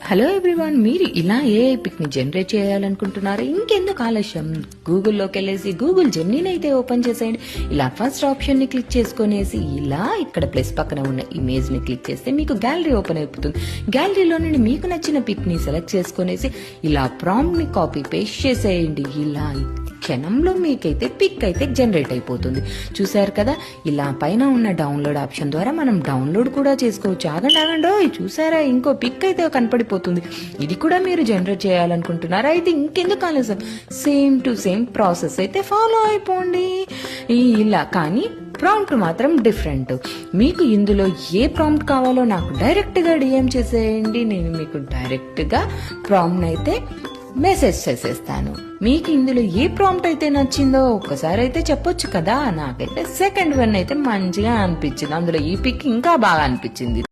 Hello everyone, మీరు ఇలా AI pick ని జనరేట్ చేయాలనుకుంటున్నారా? ఇంకెందుకు ఆలస్యం, గూగుల్లోకి వెళ్ళేసి గూగుల్ జెమినీని అయితే ఓపెన్ చేసేయండి. ఇలా ఫస్ట్ ఆప్షన్ ని క్లిక్ చేసుకునేసి ఇలా ఇక్కడ ప్లస్ పక్కన ఉన్న ఇమేజ్ ని క్లిక్ చేస్తే మీకు గ్యాలరీ ఓపెన్ అయిపోతుంది. గ్యాలరీలో నుండి మీకు నచ్చిన పిక్ ని సెలెక్ట్ చేసుకునేసి ఇలా ప్రాంప్ట్ ని కాపీ పేస్ట్ చేసేయండి. ఇలా క్షణంలో మీకైతే పిక్ అయితే జనరేట్ అయిపోతుంది. చూసారు కదా, ఇలా పైన ఉన్న డౌన్లోడ్ ఆప్షన్ ద్వారా మనం డౌన్లోడ్ కూడా చేసుకోవచ్చు. ఆగండి, చూసారా, ఇంకో పిక్ అయితే కనపడిపోతుంది. ఇది కూడా మీరు జనరేట్ చేయాలనుకుంటున్నారా? అయితే ఇంకెందుకు ఆలస్యం, సేమ్ టు సేమ్ ప్రాసెస్ అయితే ఫాలో అయిపోండి. ఇలా కానీ ప్రాంప్ట్ మాత్రం డిఫరెంట్. మీకు ఇందులో ఏ ప్రాంప్ట్ కావాలో నాకు డైరెక్ట్ గా డిఎం చేసేయండి. నేను మీకు డైరెక్ట్ గా ప్రాంప్ట్ అయితే మెసేజ్ చేసేస్తాను. మీకు ఇందులో ఏ ప్రాంప్ట్ అయితే నచ్చిందో ఒక్కసారి అయితే చెప్పొచ్చు కదా. నాకైతే సెకండ్ వన్ అయితే మంచిగా అనిపించింది. అందులో ఈ పిక్ ఇంకా బాగా అనిపించింది.